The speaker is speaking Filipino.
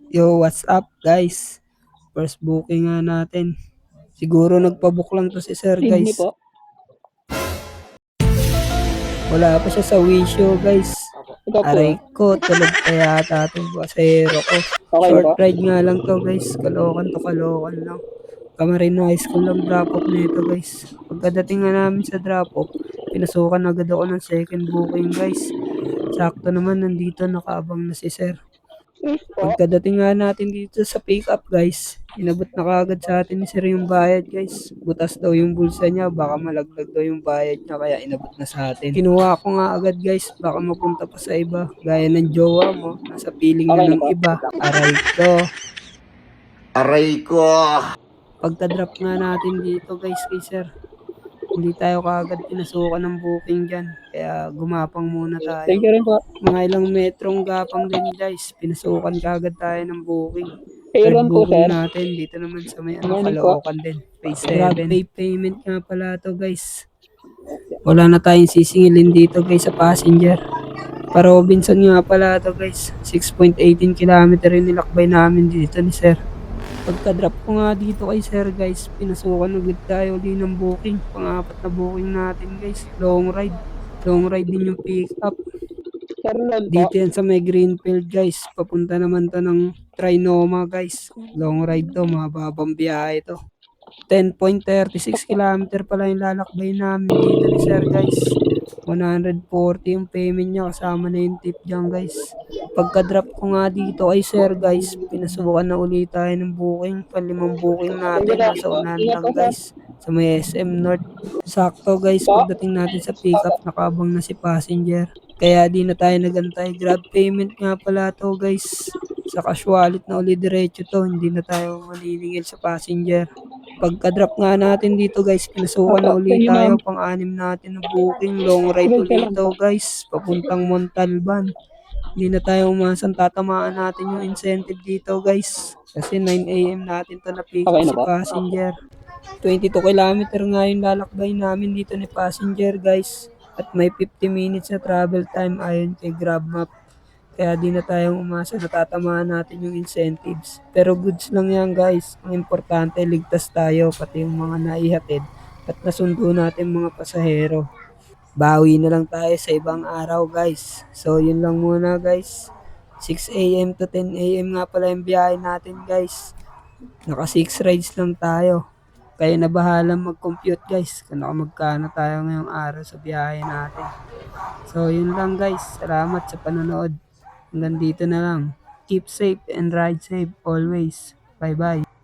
Yo, what's up guys? First booking nga natin. Siguro nagpabook lang to si sir Sydney guys. po. Wala pa siya sa wisyo guys. Ikaw po. Aray ko, tulog pa yata itong pasahero ko. Okay na Short po. ride nga lang to guys. Kalokan to kalokan lang. Camarines High School lang drop off nito guys. Pagkadating nga namin sa drop off, pinasukan agad ako ng second booking guys. Sakto naman nandito nakaabang na si sir. Yes po. Pagkadating nga natin dito sa pick up guys, inabot na kaagad sa atin ni sir yung bayad guys. Butas daw yung bulsa niya, baka malaglag daw yung bayad niya kaya inabot na sa atin. Kinuha ko nga agad guys, baka mapunta pa sa iba. Gaya ng jowa mo, nasa piling na Okay na ng po. iba. Aray ko. Aray ko! Pagka-drop nga natin dito guys kay sir, hindi tayo kaagad pinasukan ng booking dyan. Kaya gumapang muna tayo. Thank you rin po. Mga ilang metrong gapang din guys, pinasukan kaagad tayo ng booking. Kayo Third rin po, booking sir. natin, dito naman sa may Morning po. Caloocan din. Phase 7. GrabPay payment nga pala to guys. Wala na tayong sisingilin dito guys sa passenger. Para Robinson nga pala to guys. 6.18 kilometer yung nilakbay namin dito ni sir. Pagka-drop ko nga dito kay sir guys, pinasukan ulit tayo ulit ng booking. Pang-apat na booking natin guys. Long ride. Long ride din yung pick up. Sir Ron po. Dito yan sa may Greenfield guys. Papunta naman to ng Trinoma guys. Long ride to, mababang biyahe to. 10.36 kilometer pala yung lalakbay namin dito ni sir guys. 140 yung payment niya kasama na yung tip dyan guys. Pagka-drop ko nga dito kay sir guys, pinasukan na ulit tayo ng booking. Panlimang booking natin, nasa unahan lang guys. Sa may SM North. Sakto guys, pagdating natin sa pickup, nakabang na si passenger. Kaya di na tayo nagantay. Grab payment nga pala to guys. Sa cash wallet na uli diretso to, hindi na tayo maniningil sa passenger. Pagka-drop nga natin dito guys, pinasukan na ulit tayo. Pang-anim natin na booking. Long ride ulit to guys. Papuntang Montalban. Hindi na tayo umasang tatamaan natin yung incentive dito guys. Kasi 9 AM natin to na pick up Okay na si po. passenger. 22 kilometer nga yung lalakbay namin dito ni passenger guys. At may 50 minutes na travel time ayon kay GrabMap. Kaya di na tayong umasa na tatamaan natin yung incentives. Pero goods lang yan guys. Ang importante ligtas tayo pati yung mga naihatid at nasundo natin mga pasahero. Bawi na lang tayo sa ibang araw guys. So yun lang muna guys. 6 AM to 10 AM nga pala yung biyahe natin guys. Naka 6 rides lang tayo. Kaya na bahala mag-compute guys kung magkano tayo ngayong araw sa biyahe natin. So yun lang guys. Salamat sa panonood. Hanggang dito na lang. Keep safe and ride safe always. Bye bye.